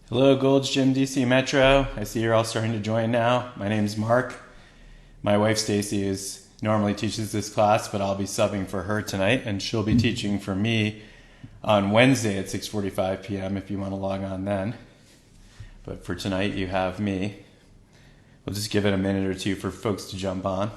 Hello, Gold's Gym DC Metro. I see you're all starting to join now. My name's Mark. My wife Stacy normally teaches this class, but I'll be subbing for her tonight, and she'll be teaching for me on Wednesday at 6:45 p.m. if you want to log on then. But for tonight, you have me. We'll just give it a minute or two for folks to jump on.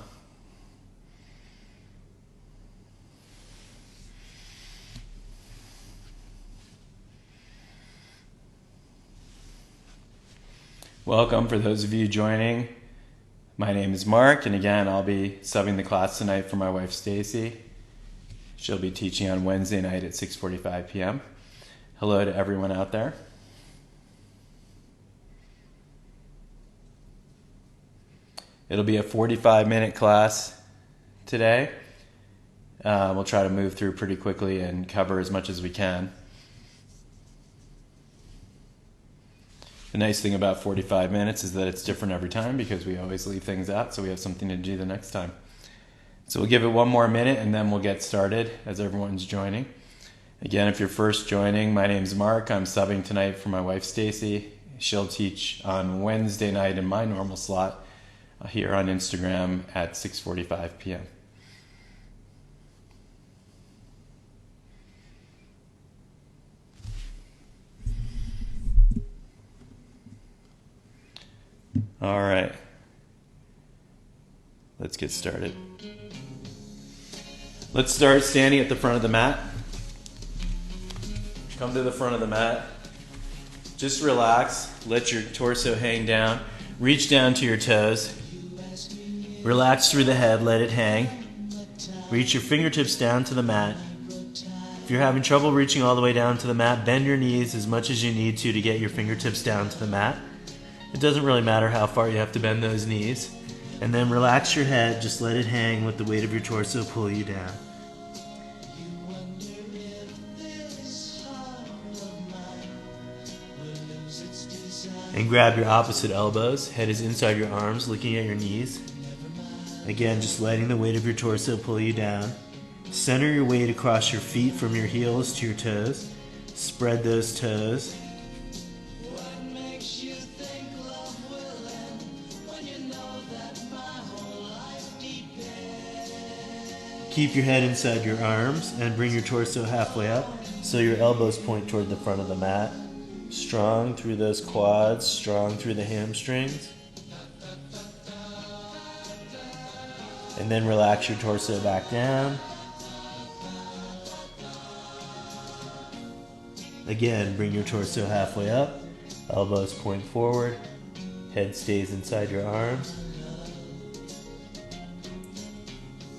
Welcome for those of you joining. My name is Mark, and again, I'll be subbing the class tonight for my wife Stacy. She'll be teaching on Wednesday night at 6:45 p.m. Hello to everyone out there. It'll be a 45-minute class today. We'll try to move through pretty quickly and cover as much as we can. The nice thing about 45 minutes is that it's different every time because we always leave things out, so we have something to do the next time. So we'll give it one more minute and then we'll get started as everyone's joining. Again, if you're first joining, my name's Mark. I'm subbing tonight for my wife Stacy. She'll teach on Wednesday night in my normal slot here on Instagram at 6:45 p.m. All right, let's get started. Let's start standing at the front of the mat. Come to the front of the mat. Just relax. Let your torso hang down. Reach down to your toes. Relax through the head. Let it hang. Reach your fingertips down to the mat. If you're having trouble reaching all the way down to the mat, bend your knees as much as you need to get your fingertips down to the mat. It doesn't really matter how far you have to bend those knees. And then relax your head, just let it hang, let the weight of your torso pull you down. And grab your opposite elbows, head is inside your arms, looking at your knees. Again, just letting the weight of your torso pull you down. Center your weight across your feet from your heels to your toes. Spread those toes. Keep your head inside your arms and bring your torso halfway up so your elbows point toward the front of the mat. Strong through those quads, strong through the hamstrings. And then relax your torso back down. Again, bring your torso halfway up, elbows point forward, head stays inside your arms.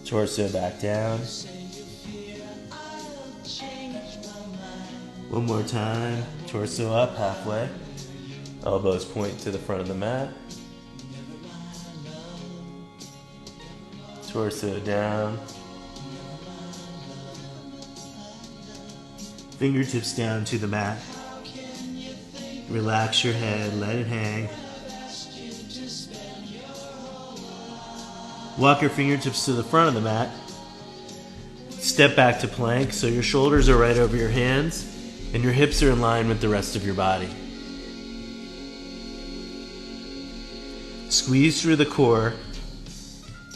Torso back down. One more time. Torso up halfway. Elbows point to the front of the mat. Torso down. Fingertips down to the mat. Relax your head. Let it hang. Walk your fingertips to the front of the mat. Step back to plank so your shoulders are right over your hands and your hips are in line with the rest of your body. Squeeze through the core.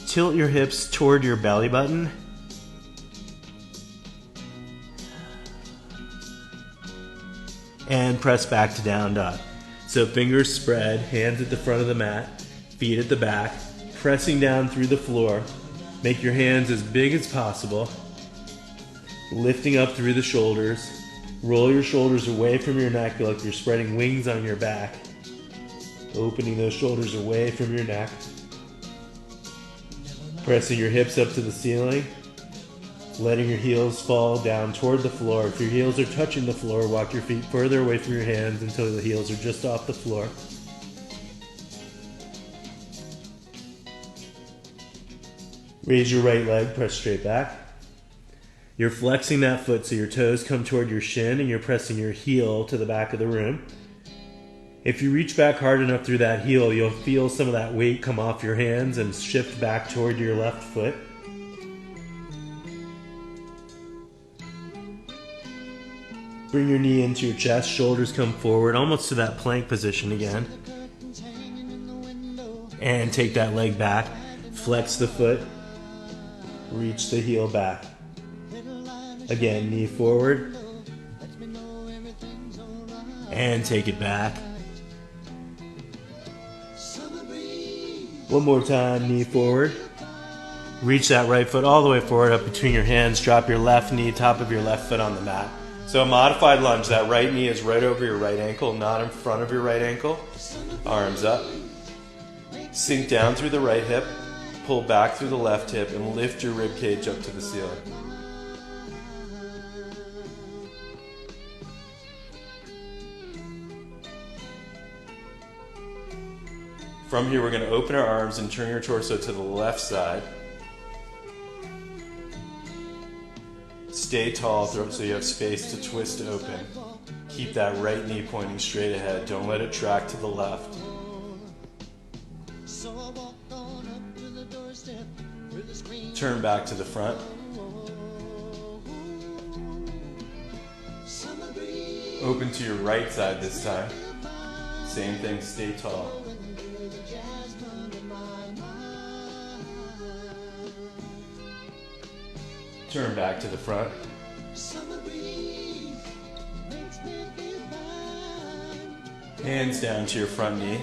Tilt your hips toward your belly button. And press back to down dog. So fingers spread, hands at the front of the mat, feet at the back. Pressing down through the floor. Make your hands as big as possible. Lifting up through the shoulders. Roll your shoulders away from your neck like you're spreading wings on your back. Opening those shoulders away from your neck. Pressing your hips up to the ceiling. Letting your heels fall down toward the floor. If your heels are touching the floor, walk your feet further away from your hands until the heels are just off the floor. Raise your right leg, press straight back. You're flexing that foot so your toes come toward your shin and you're pressing your heel to the back of the room. If you reach back hard enough through that heel, you'll feel some of that weight come off your hands and shift back toward your left foot. Bring your knee into your chest, shoulders come forward, almost to that plank position again. And take that leg back, flex the foot, reach the heel back. Again, knee forward, and take it back. One more time, knee forward. Reach that right foot all the way forward up between your hands. Drop your left knee, top of your left foot on the mat. So a modified lunge, that right knee is right over your right ankle, not in front of your right ankle. Arms up. Sink down through the right hip, pull back through the left hip, and lift your rib cage up to the ceiling. From here, we're going to open our arms and turn your torso to the left side. Stay tall so you have space to twist open. Keep that right knee pointing straight ahead. Don't let it track to the left. Turn back to the front. Open to your right side this time. Same thing, stay tall. Turn back to the front. Hands down to your front knee.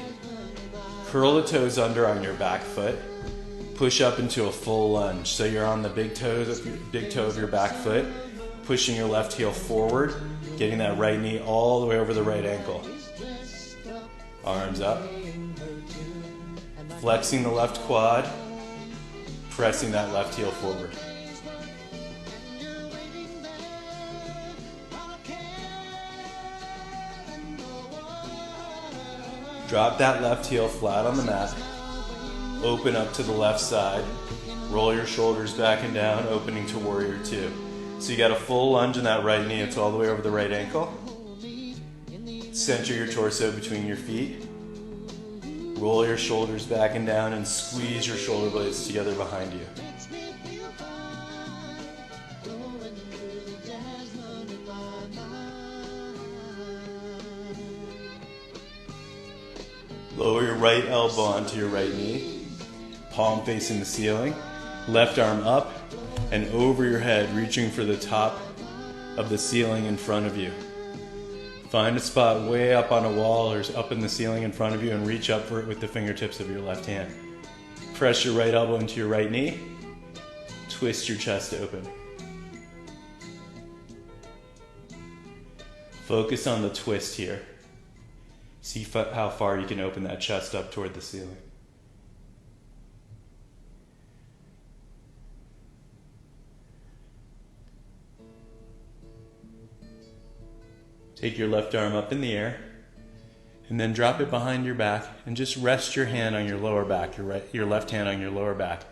Curl the toes under on your back foot. Push up into a full lunge. So you're on the big toe of your back foot, pushing your left heel forward, getting that right knee all the way over the right ankle. Arms up. Flexing the left quad, pressing that left heel forward. Drop that left heel flat on the mat. Open up to the left side. Roll your shoulders back and down, opening to warrior two. So you got a full lunge in that right knee. It's all the way over the right ankle. Center your torso between your feet. Roll your shoulders back and down and squeeze your shoulder blades together behind you. Lower your right elbow onto your right knee, palm facing the ceiling, left arm up and over your head, reaching for the top of the ceiling in front of you. Find a spot way up on a wall or up in the ceiling in front of you and reach up for it with the fingertips of your left hand. Press your right elbow into your right knee, twist your chest open. Focus on the twist here. See how far you can open that chest up toward the ceiling. Take your left arm up in the air and then drop it behind your back and just rest your hand on your lower back, your left hand on your lower back.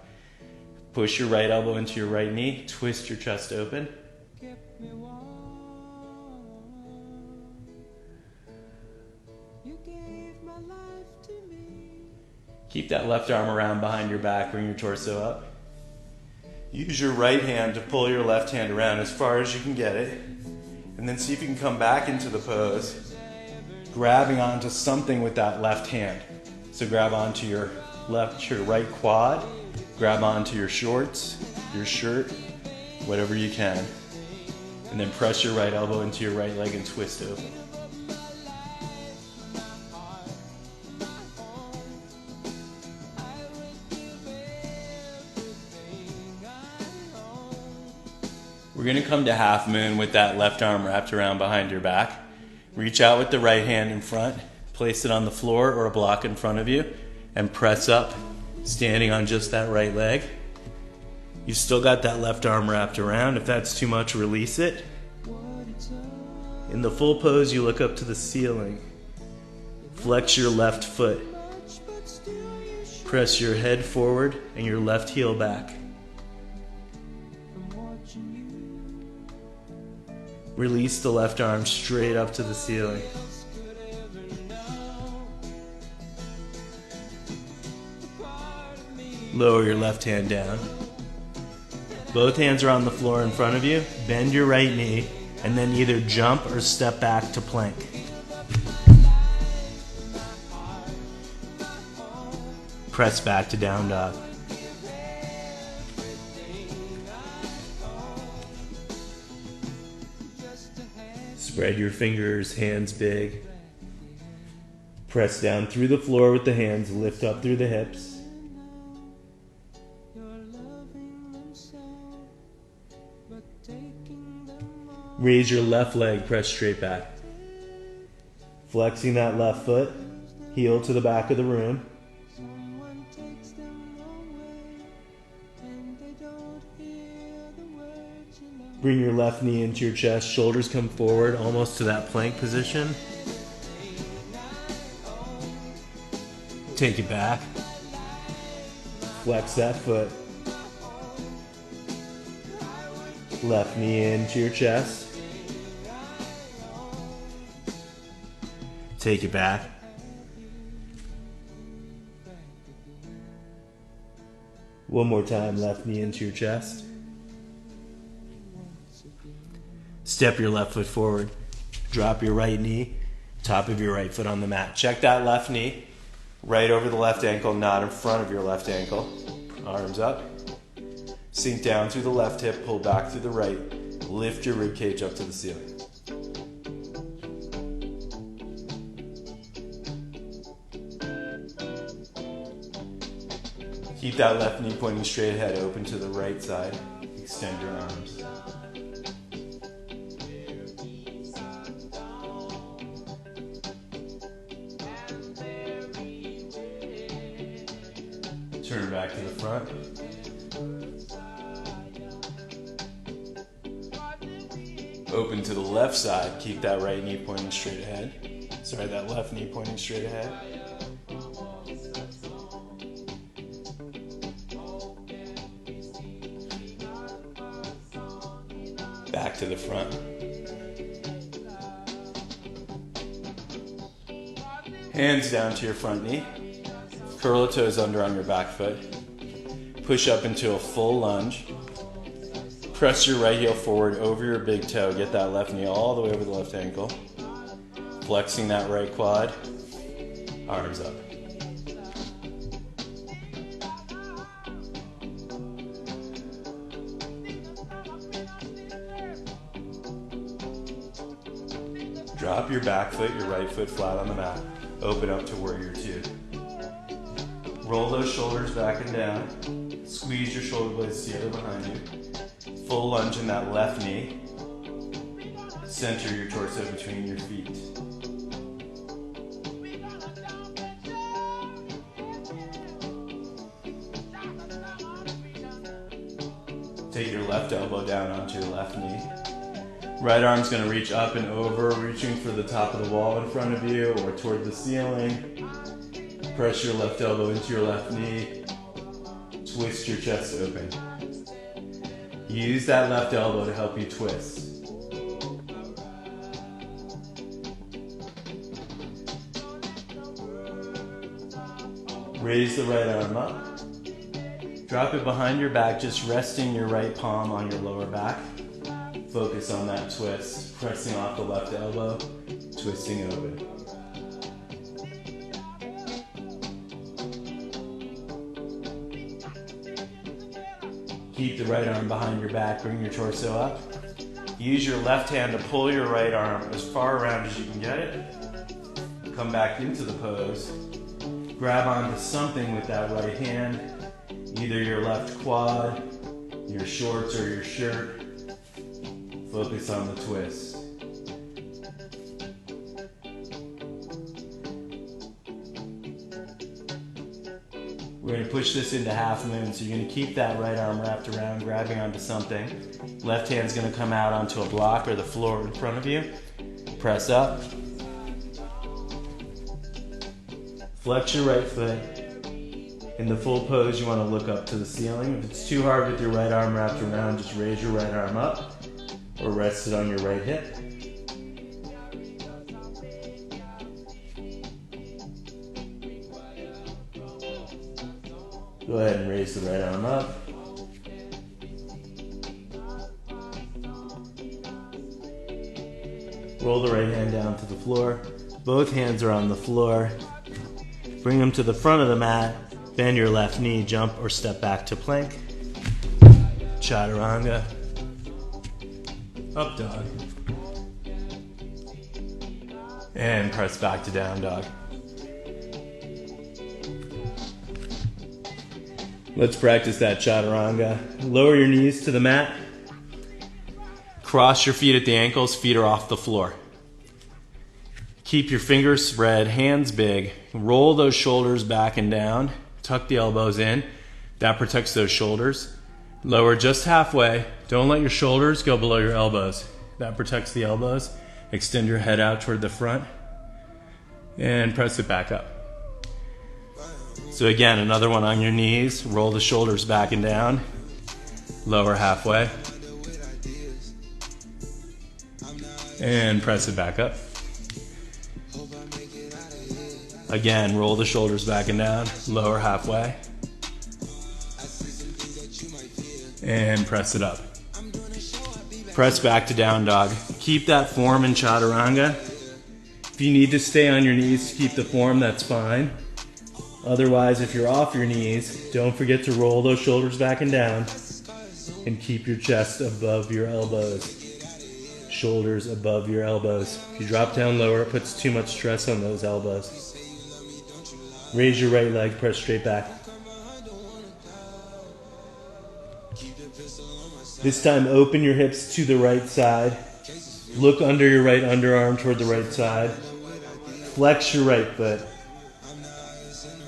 Push your right elbow into your right knee, twist your chest open. Keep that left arm around behind your back, bring your torso up. Use your right hand to pull your left hand around as far as you can get it. And then see if you can come back into the pose, grabbing onto something with that left hand. So grab onto your right quad, grab onto your shorts, your shirt, whatever you can. And then press your right elbow into your right leg and twist open. We're going to come to half moon with that left arm wrapped around behind your back. Reach out with the right hand in front, place it on the floor or a block in front of you, and press up, standing on just that right leg. You've still got that left arm wrapped around. If that's too much, release it. In the full pose, you look up to the ceiling. Flex your left foot. Press your head forward and your left heel back. Release the left arm straight up to the ceiling. Lower your left hand down. Both hands are on the floor in front of you. Bend your right knee and then either jump or step back to plank. Press back to down dog. Spread your fingers, hands big. Press down through the floor with the hands, lift up through the hips. Raise your left leg, press straight back. Flexing that left foot, heel to the back of the room. Bring your left knee into your chest, shoulders come forward, almost to that plank position. Take it back. Flex that foot. Left knee into your chest. Take it back. One more time, left knee into your chest. Step your left foot forward. Drop your right knee, top of your right foot on the mat. Check that left knee, right over the left ankle, not in front of your left ankle. Arms up. Sink down through the left hip, pull back through the right. Lift your rib cage up to the ceiling. Keep that left knee pointing straight ahead, open to the right side. Extend your arms. Turn back to the front. Open to the left side. Keep that right knee pointing straight ahead. Sorry, that left knee pointing straight ahead. Back to the front. Hands down to your front knee. Curl the toes under on your back foot. Push up into a full lunge. Press your right heel forward over your big toe. Get that left knee all the way over the left ankle. Flexing that right quad. Arms up. Drop your back foot, your right foot flat on the mat. Open up to warrior two. Roll those shoulders back and down. Squeeze your shoulder blades together behind you. Full lunge in that left knee. Center your torso between your feet. Take your left elbow down onto your left knee. Right arm's going to reach up and over, reaching for the top of the wall in front of you or toward the ceiling. Press your left elbow into your left knee. Twist your chest open. Use that left elbow to help you twist. Raise the right arm up. Drop it behind your back, just resting your right palm on your lower back. Focus on that twist, pressing off the left elbow, twisting open. Keep the right arm behind your back, bring your torso up. Use your left hand to pull your right arm as far around as you can get it. Come back into the pose. Grab onto something with that right hand, either your left quad, your shorts, or your shirt. Focus on the twist. We're going to push this into half moon, so you're going to keep that right arm wrapped around, grabbing onto something. Left hand's going to come out onto a block or the floor in front of you. Press up. Flex your right foot. In the full pose, you want to look up to the ceiling. If it's too hard with your right arm wrapped around, just raise your right arm up or rest it on your right hip. Go ahead and raise the right arm up. Roll the right hand down to the floor. Both hands are on the floor. Bring them to the front of the mat. Bend your left knee, jump or step back to plank. Chaturanga. Up dog. And press back to down dog. Let's practice that chaturanga. Lower your knees to the mat. Cross your feet at the ankles, feet are off the floor. Keep your fingers spread, hands big. Roll those shoulders back and down. Tuck the elbows in. That protects those shoulders. Lower just halfway. Don't let your shoulders go below your elbows. That protects the elbows. Extend your head out toward the front. And press it back up. So again, another one on your knees. Roll the shoulders back and down. Lower halfway. And press it back up. Again, roll the shoulders back and down. Lower halfway. And press it up. Press back to down dog. Keep that form in chaturanga. If you need to stay on your knees to keep the form, that's fine. Otherwise, if you're off your knees, don't forget to roll those shoulders back and down and keep your chest above your elbows. Shoulders above your elbows. If you drop down lower, it puts too much stress on those elbows. Raise your right leg, press straight back. This time, open your hips to the right side. Look under your right underarm toward the right side. Flex your right foot.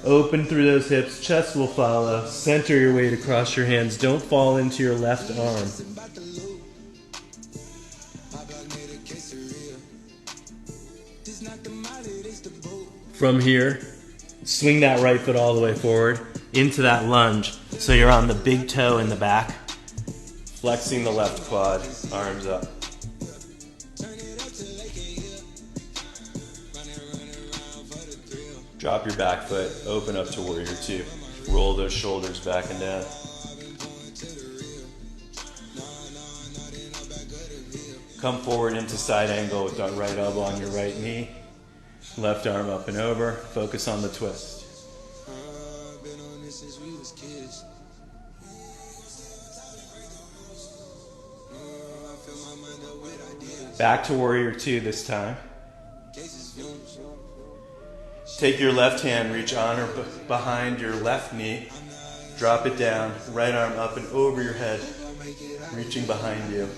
Open through those hips, chest will follow. Center your weight across your hands. Don't fall into your left arm. From here, swing that right foot all the way forward into that lunge. So you're on the big toe in the back. Flexing the left quad, arms up. Drop your back foot, open up to warrior two. Roll those shoulders back and down. Come forward into side angle with that right elbow on your right knee. Left arm up and over. Focus on the twist. Back to warrior two this time. Take your left hand, reach on or behind your left knee. Drop it down, right arm up and over your head, reaching behind you.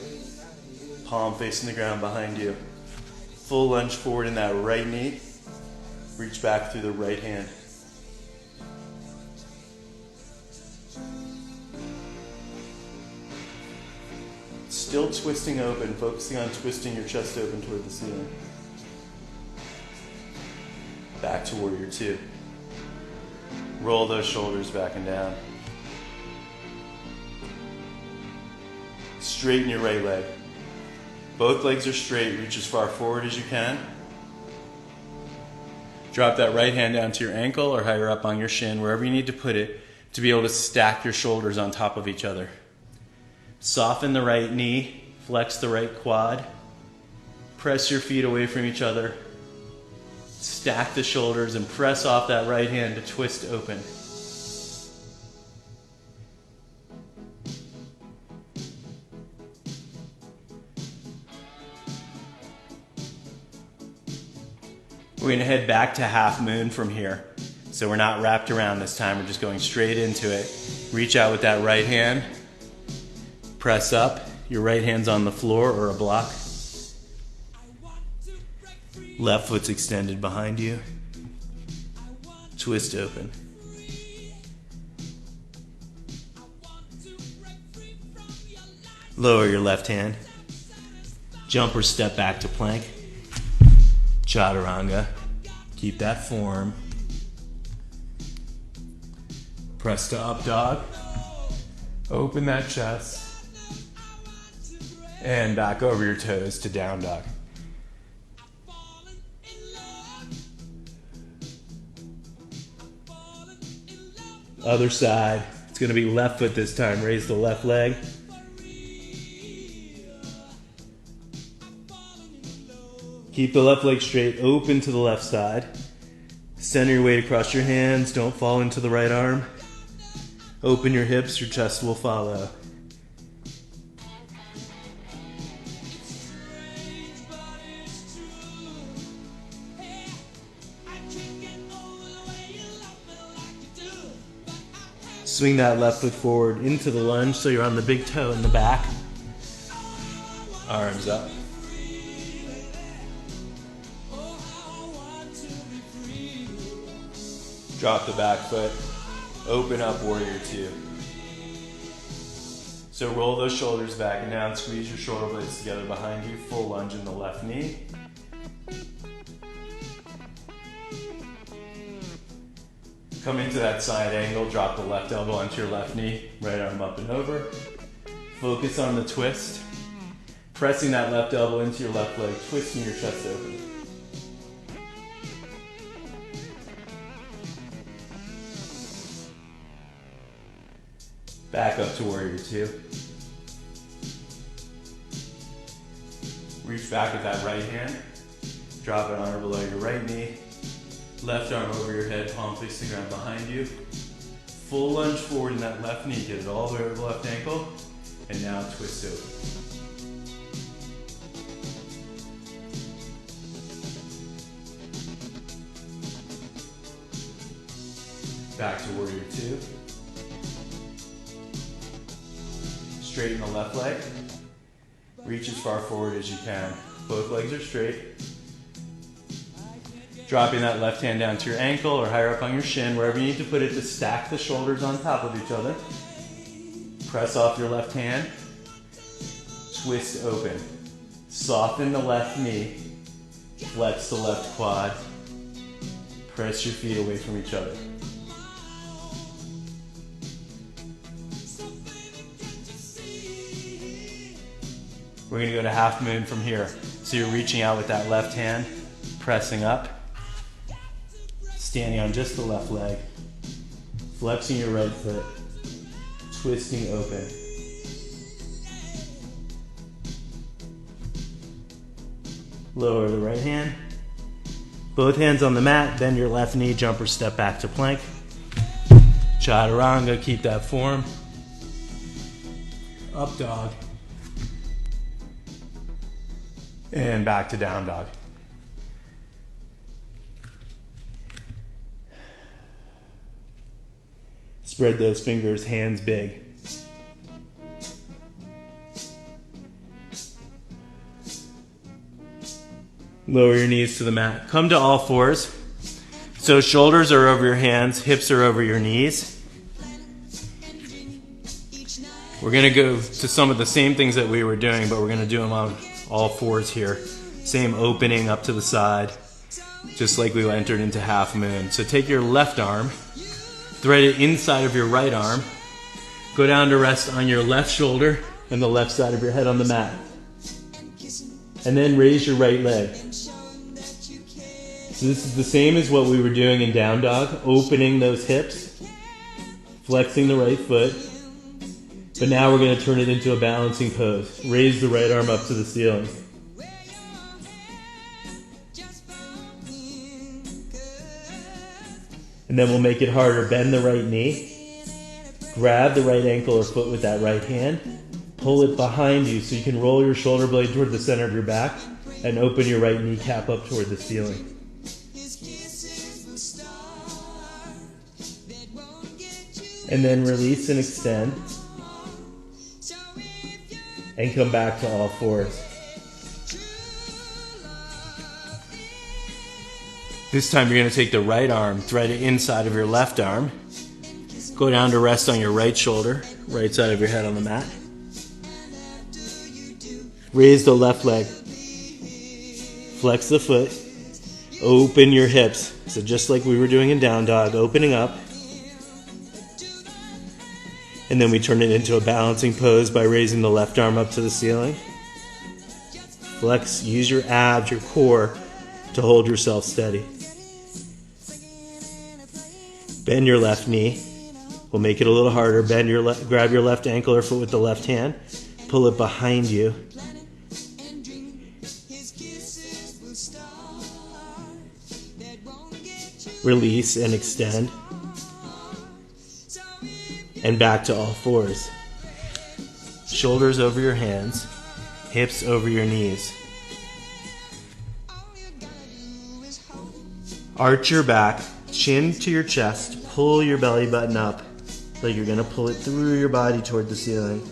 Palm facing the ground behind you. Full lunge forward in that right knee. Reach back through the right hand. Still twisting open, focusing on twisting your chest open toward the ceiling. Back to warrior two. Roll those shoulders back and down. Straighten your right leg. Both legs are straight, reach as far forward as you can. Drop that right hand down to your ankle or higher up on your shin, wherever you need to put it, to be able to stack your shoulders on top of each other. Soften the right knee, flex the right quad, press your feet away from each other, stack the shoulders and press off that right hand to twist open. We're going to head back to half moon from here. So we're not wrapped around this time, we're just going straight into it. Reach out with that right hand. Press up. Your right hand's on the floor or a block. Left foot's extended behind you. Twist open. Lower your left hand. Jump or step back to plank. Chaturanga. Keep that form. Press to up dog. Open that chest. And back over your toes to down dog. Other side. It's going to be left foot this time. Raise the left leg. Keep the left leg straight, open to the left side. Center your weight across your hands. Don't fall into the right arm. Open your hips, your chest will follow. Swing that left foot forward into the lunge so you're on the big toe in the back. Arms up. Drop the back foot. Open up warrior two. So roll those shoulders back and down. Squeeze your shoulder blades together behind you. Full lunge in the left knee. Come into that side angle, drop the left elbow onto your left knee, right arm up and over. Focus on the twist. Pressing that left elbow into your left leg, twisting your chest open. Back up to warrior two. Reach back with that right hand. Drop it on or below your right knee. Left arm over your head, palm face the ground behind you. Full lunge forward in that left knee, get it all the way over the left ankle, and now twist over. Back to warrior two. Straighten the left leg. Reach as far forward as you can. Both legs are straight. Dropping that left hand down to your ankle or higher up on your shin, wherever you need to put it to stack the shoulders on top of each other. Press off your left hand. Twist open. Soften the left knee. Flex the left quad. Press your feet away from each other. We're going to go to half moon from here. So you're reaching out with that left hand, pressing up. Standing on just the left leg, flexing your right foot, twisting open. Lower the right hand. Both hands on the mat, bend your left knee, jump or step back to plank. Chaturanga, keep that form. Up dog. And back to down dog. Spread those fingers, hands big. Lower your knees to the mat. Come to all fours. So shoulders are over your hands, hips are over your knees. We're going to go to some of the same things that we were doing, but we're going to do them on all fours here. Same opening up to the side, just like we entered into half moon. So take your left arm, thread it inside of your right arm. Go down to rest on your left shoulder and the left side of your head on the mat. And then raise your right leg. So this is the same as what we were doing in down dog, opening those hips, flexing the right foot. But now we're going to turn it into a balancing pose. Raise the right arm up to the ceiling. And then we'll make it harder. Bend the right knee. Grab the right ankle or foot with that right hand. Pull it behind you so you can roll your shoulder blade toward the center of your back and open your right kneecap up toward the ceiling. And then release and extend. And come back to all fours. This time you're going to take the right arm, thread it inside of your left arm. Go down to rest on your right shoulder, right side of your head on the mat. Raise the left leg. Flex the foot. Open your hips. So just like we were doing in down dog, opening up. And then we turn it into a balancing pose by raising the left arm up to the ceiling. Flex, use your abs, your core to hold yourself steady. Bend your left knee. We'll make it a little harder. Grab your left ankle or foot with the left hand. Pull it behind you. Release and extend. And back to all fours. Shoulders over your hands. Hips over your knees. Arch your back. Chin to your chest. Pull your belly button up like you're going to pull it through your body toward the ceiling.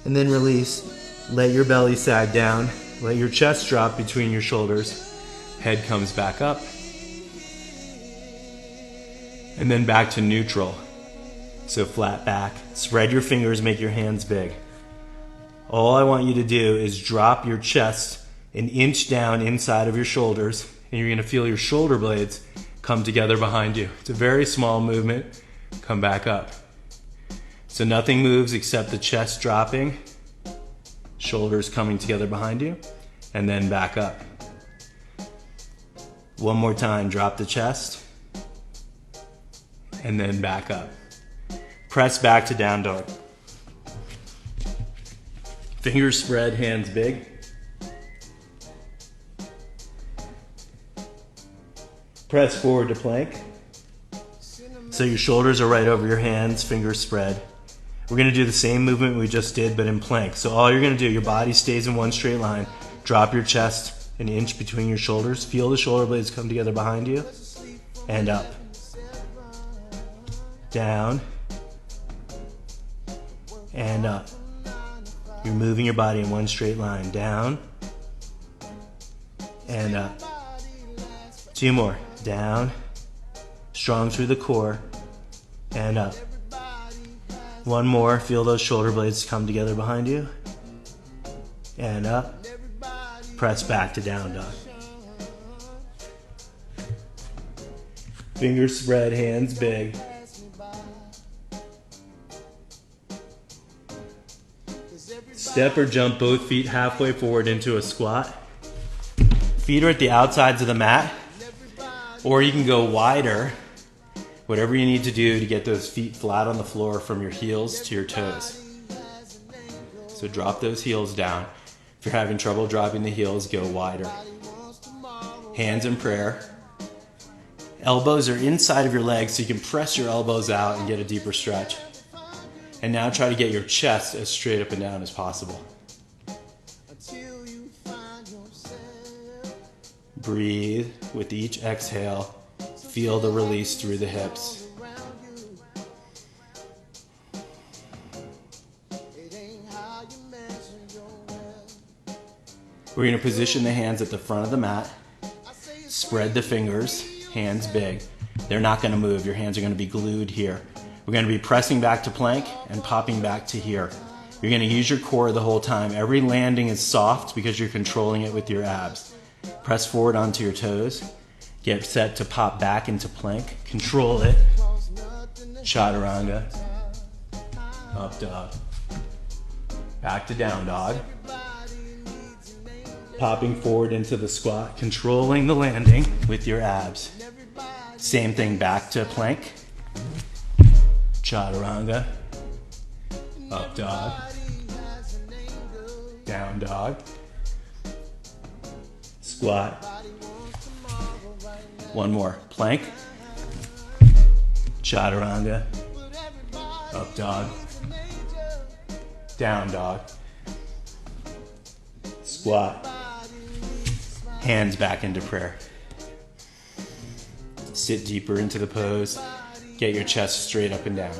And then release. Let your belly sag down. Let your chest drop between your shoulders. Head comes back up. And then back to neutral. So flat back. Spread your fingers, make your hands big. All I want you to do is drop your chest an inch down inside of your shoulders, and you're going to feel your shoulder blades come together behind you. It's a very small movement. Come back up. So nothing moves except the chest dropping, shoulders coming together behind you, and then back up. One more time, drop the chest, and then back up. Press back to down dog. Fingers spread, hands big. Press forward to plank. So your shoulders are right over your hands, fingers spread. We're going to do the same movement we just did, but in plank. So all you're going to do, your body stays in one straight line. Drop your chest an inch between your shoulders. Feel the shoulder blades come together behind you. And up. Down. And up. You're moving your body in one straight line. Down. And up. Two more. Down. Strong through the core. And up. One more. Feel those shoulder blades come together behind you. And up. Press back to down dog. Fingers spread, hands big. Step or jump both feet halfway forward into a squat. Feet are at the outsides of the mat. Or you can go wider. Whatever you need to do to get those feet flat on the floor from your heels to your toes. So drop those heels down. If you're having trouble dropping the heels, go wider. Hands in prayer. Elbows are inside of your legs, so you can press your elbows out and get a deeper stretch. And now try to get your chest as straight up and down as possible. Breathe with each exhale. Feel the release through the hips. We're going to position the hands at the front of the mat. Spread the fingers, hands big. They're not going to move. Your hands are going to be glued here. We're going to be pressing back to plank and popping back to here. You're going to use your core the whole time. Every landing is soft because you're controlling it with your abs. Press forward onto your toes. Get set to pop back into plank. Control it. Chaturanga. Up dog. Back to down dog. Popping forward into the squat. Controlling the landing with your abs. Same thing back to plank. Chaturanga. Up dog. Down dog. Squat. One more. Plank. Chaturanga. Up dog. Down dog. Squat. Hands back into prayer. Sit deeper into the pose. Get your chest straight up and down.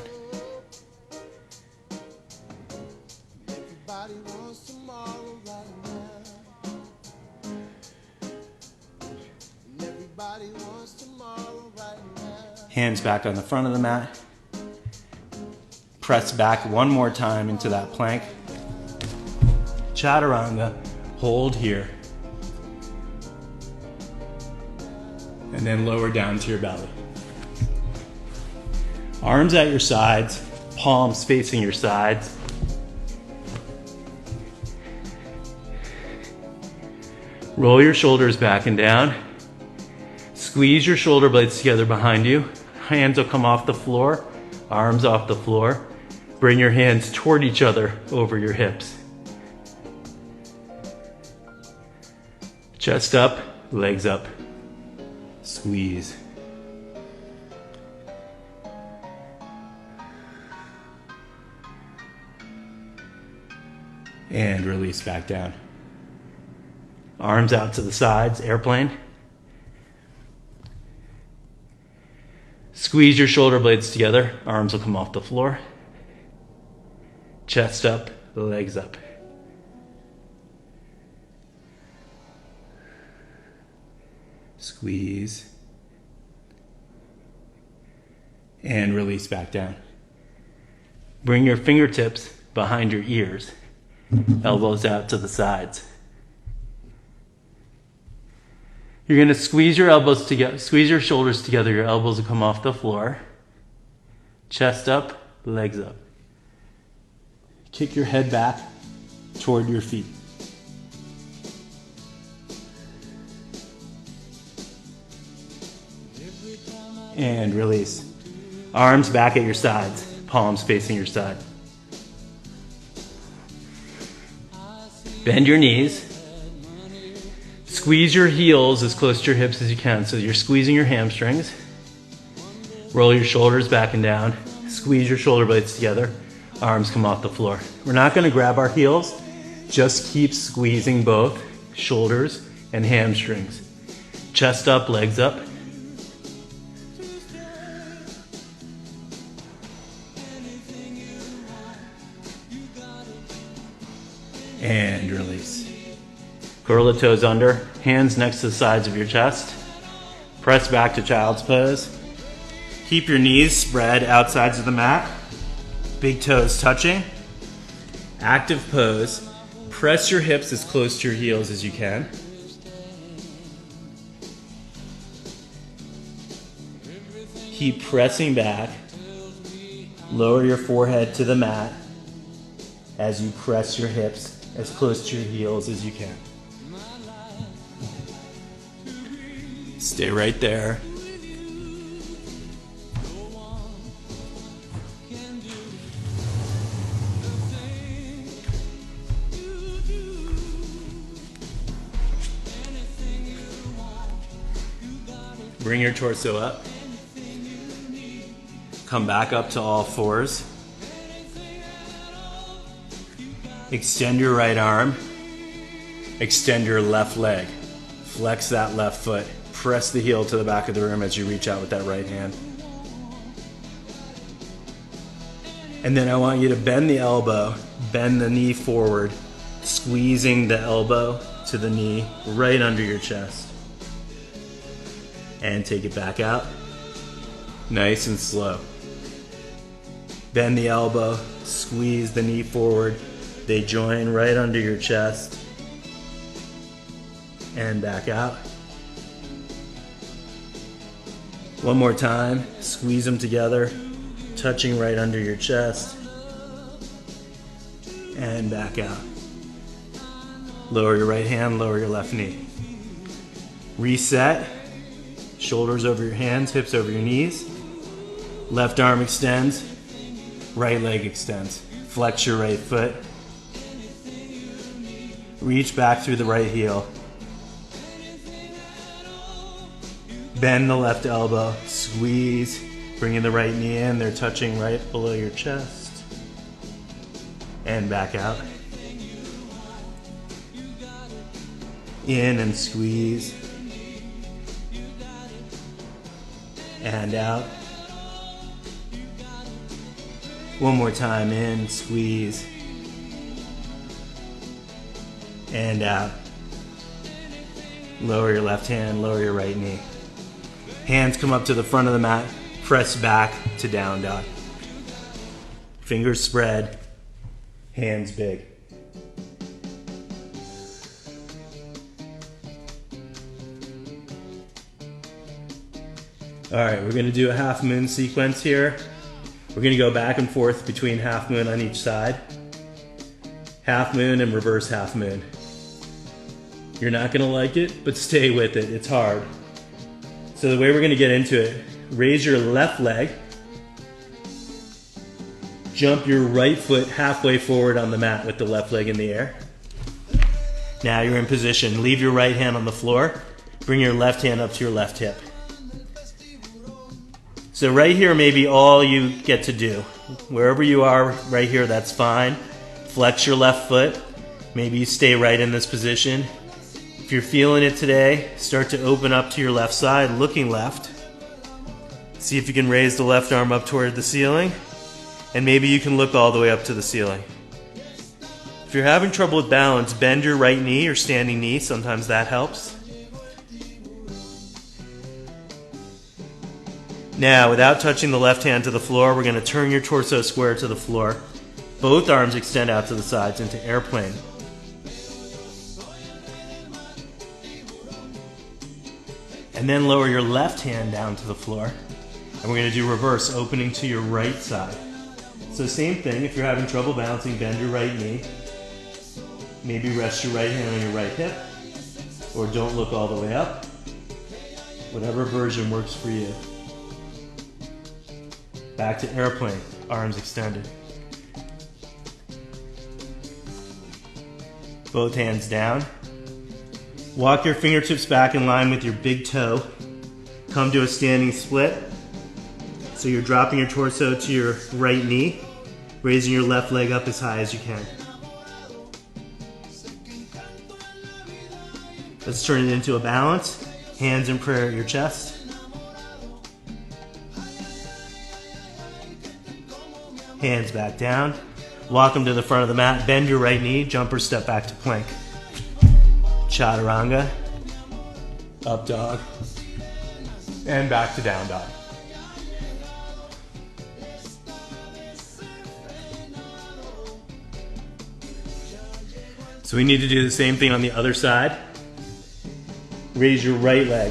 Hands back on the front of the mat. Press back one more time into that plank. Chaturanga. Hold here. And then lower down to your belly. Arms at your sides. Palms facing your sides. Roll your shoulders back and down. Squeeze Squeeze your shoulder blades together behind you. Hands will come off the floor, arms off the floor. Bring your hands toward each other over your hips. Chest up, legs up. Squeeze. And release back down. Arms out to the sides, airplane. Squeeze your shoulder blades together. Arms will come off the floor. Chest up, legs up. Squeeze. And release back down. Bring your fingertips behind your ears. Elbows out to the sides. You're going to squeeze your elbows together, squeeze your shoulders together. Your elbows will come off the floor. Chest up, legs up. Kick your head back toward your feet. And release. Arms back at your sides, palms facing your side. Bend your knees. Squeeze your heels as close to your hips as you can. So you're squeezing your hamstrings. Roll your shoulders back and down. Squeeze your shoulder blades together. Arms come off the floor. We're not going to grab our heels. Just keep squeezing both shoulders and hamstrings. Chest up, legs up. And release. Curl the toes under, hands next to the sides of your chest. Press back to child's pose. Keep your knees spread outsides of the mat. Big toes touching. Active pose. Press your hips as close to your heels as you can. Keep pressing back. Lower your forehead to the mat as you press your hips as close to your heels as you can. Stay right there. Bring your torso up. Come back up to all fours. Extend your right arm. Extend your left leg. Flex that left foot. Press the heel to the back of the room as you reach out with that right hand. And then I want you to bend the elbow, bend the knee forward, squeezing the elbow to the knee right under your chest. And take it back out. Nice and slow. Bend the elbow, squeeze the knee forward. They join right under your chest. And back out. One more time. Squeeze them together, touching right under your chest. And back out. Lower your right hand, lower your left knee. Reset. Shoulders over your hands, hips over your knees. Left arm extends, right leg extends. Flex your right foot. Reach back through the right heel. Bend the left elbow, squeeze, bringing the right knee in. They're touching right below your chest. And back out. In and squeeze. And out. One more time, in, squeeze. And out. Lower your left hand, lower your right knee. Hands come up to the front of the mat, press back to down dog. Fingers spread, hands big. All right, we're gonna do a half moon sequence here. We're gonna go back and forth between half moon on each side. Half moon and reverse half moon. You're not gonna like it, but stay with it, it's hard. So the way we're gonna get into it, raise your left leg, jump your right foot halfway forward on the mat with the left leg in the air. Now you're in position. Leave your right hand on the floor. Bring your left hand up to your left hip. So right here may be all you get to do. Wherever you are right here, that's fine. Flex your left foot. Maybe you stay right in this position. If you're feeling it today, start to open up to your left side, looking left. See if you can raise the left arm up toward the ceiling. And maybe you can look all the way up to the ceiling. If you're having trouble with balance, bend your right knee or standing knee. Sometimes that helps. Now, without touching the left hand to the floor, we're going to turn your torso square to the floor. Both arms extend out to the sides into airplane. And then lower your left hand down to the floor. And we're going to do reverse, opening to your right side. So same thing, if you're having trouble balancing, bend your right knee. Maybe rest your right hand on your right hip. Or don't look all the way up. Whatever version works for you. Back to airplane, arms extended. Both hands down. Walk your fingertips back in line with your big toe. Come to a standing split. So you're dropping your torso to your right knee, raising your left leg up as high as you can. Let's turn it into a balance. Hands in prayer at your chest. Hands back down. Walk them to the front of the mat. Bend your right knee. Jump or step back to plank. Chaturanga. Up dog. And back to down dog. So we need to do the same thing on the other side. Raise your right leg.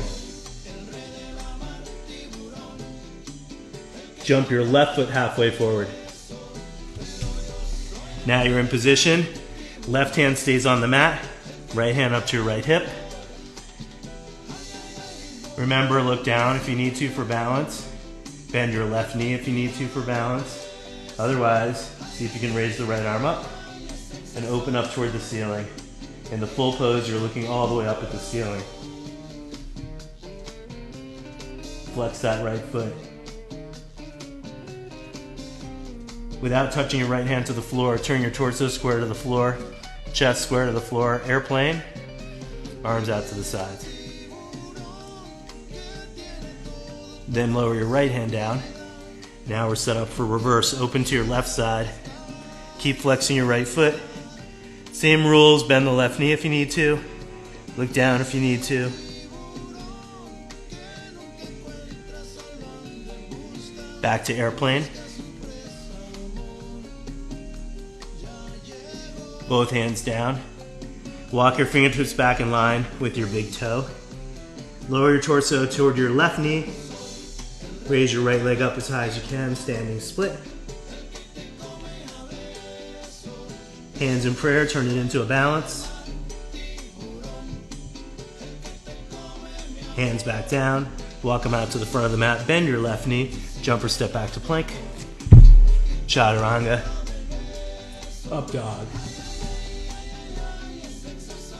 Jump your left foot halfway forward. Now you're in position. Left hand stays on the mat. Right hand up to your right hip. Remember, look down if you need to for balance. Bend your left knee if you need to for balance. Otherwise, see if you can raise the right arm up and open up toward the ceiling. In the full pose, you're looking all the way up at the ceiling. Flex that right foot. Without touching your right hand to the floor, turn your torso square to the floor, chest square to the floor, airplane, arms out to the sides. Then lower your right hand down. Now we're set up for reverse. Open to your left side. Keep flexing your right foot. Same rules, bend the left knee if you need to. Look down if you need to. Back to airplane. Both hands down. Walk your fingertips back in line with your big toe. Lower your torso toward your left knee. Raise your right leg up as high as you can, standing split. Hands in prayer, turn it into a balance. Hands back down. Walk them out to the front of the mat. Bend your left knee. Jump or step back to plank. Chaturanga. Up dog.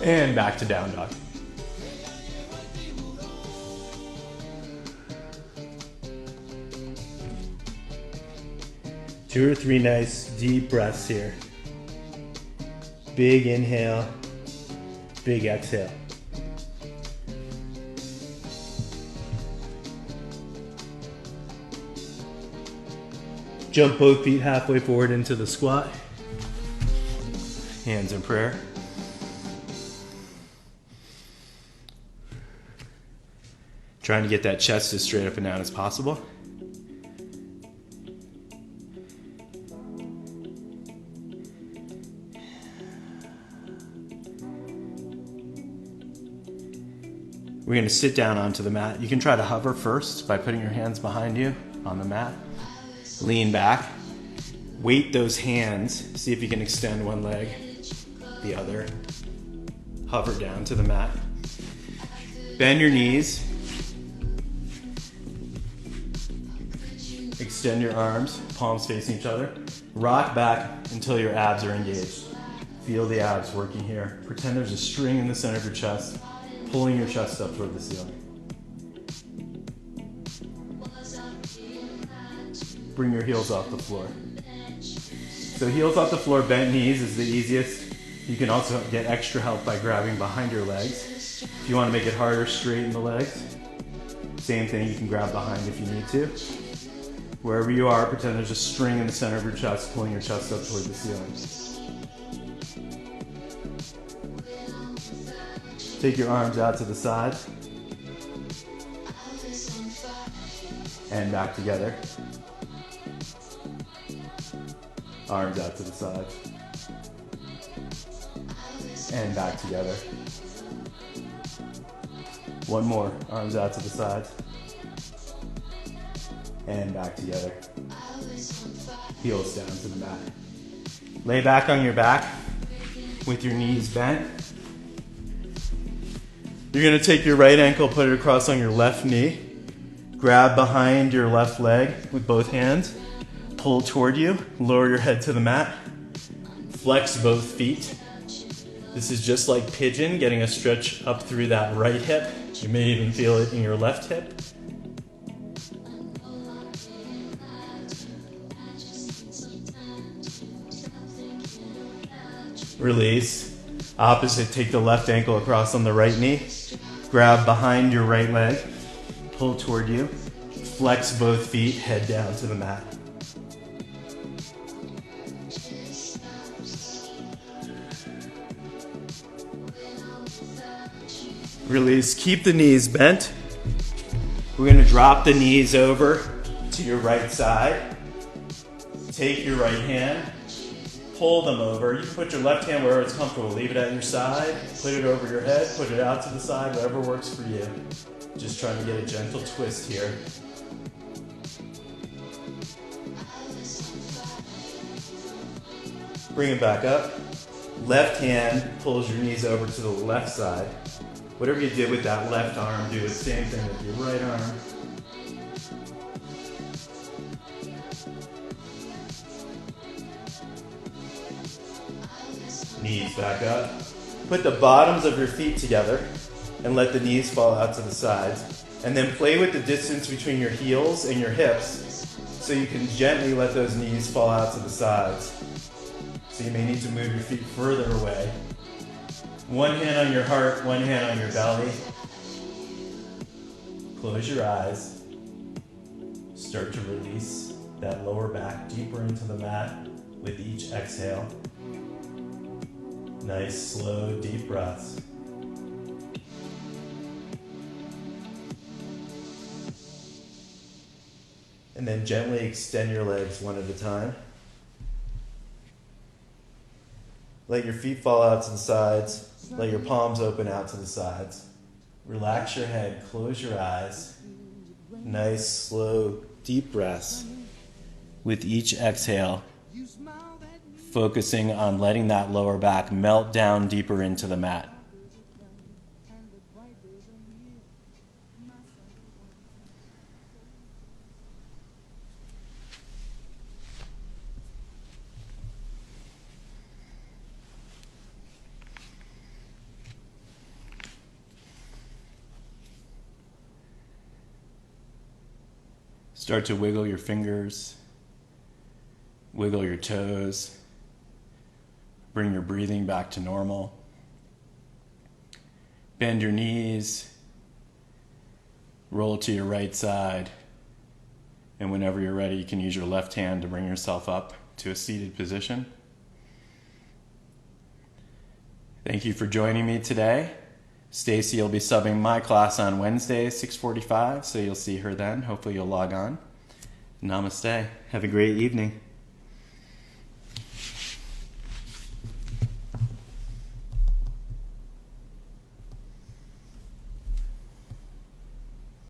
And back to down dog. Two or three nice deep breaths here. Big inhale, big exhale. Jump both feet halfway forward into the squat. Hands in prayer. Trying to get that chest as straight up and down as possible. We're going to sit down onto the mat. You can try to hover first by putting your hands behind you on the mat. Lean back. Weight those hands. See if you can extend one leg, the other. Hover down to the mat. Bend your knees. extend your arms, palms facing each other. Rock back until your abs are engaged. Feel the abs working here. Pretend there's a string in the center of your chest, pulling your chest up toward the ceiling. Bring your heels off the floor. So heels off the floor, bent knees is the easiest. You can also get extra help by grabbing behind your legs. If you want to make it harder, straighten the legs. Same thing, you can grab behind if you need to. Wherever you are, pretend there's a string in the center of your chest, pulling your chest up toward the ceiling. Take your arms out to the side. And back together. Arms out to the side. And back together. One more. Arms out to the side. And back together. Heels down to the mat. Lay back on your back with your knees bent. You're going to take your right ankle, put it across on your left knee. Grab behind your left leg with both hands. Pull toward you. Lower your head to the mat. Flex both feet. This is just like pigeon, getting a stretch up through that right hip. You may even feel it in your left hip. Release. Opposite, take the left ankle across on the right knee. Grab behind your right leg. Pull toward you. Flex both feet, head down to the mat. Release. Keep the knees bent. We're going to drop the knees over to your right side. Take your right hand. Pull them over. You can put your left hand wherever it's comfortable. Leave it at your side. Put it over your head. Put it out to the side. Whatever works for you. Just trying to get a gentle twist here. Bring it back up. Left hand pulls your knees over to the left side. Whatever you did with that left arm, do the same thing with your right arm. Knees back up. Put the bottoms of your feet together and let the knees fall out to the sides. And then play with the distance between your heels and your hips so you can gently let those knees fall out to the sides. So you may need to move your feet further away. One hand on your heart, one hand on your belly. Close your eyes. Start to release that lower back deeper into the mat with each exhale. Nice, slow, deep breaths. And then gently extend your legs one at a time. Let your feet fall out to the sides. Let your palms open out to the sides. Relax your head, close your eyes. Nice, slow, deep breaths. With each exhale, focusing on letting that lower back melt down deeper into the mat. Start to wiggle your fingers, wiggle your toes, bring your breathing back to normal. Bend your knees, roll to your right side, and whenever you're ready, you can use your left hand to bring yourself up to a seated position. Thank you for joining me today. Stacy will be subbing my class on Wednesday, 6:45, so you'll see her then. Hopefully you'll log on. Namaste. Have a great evening.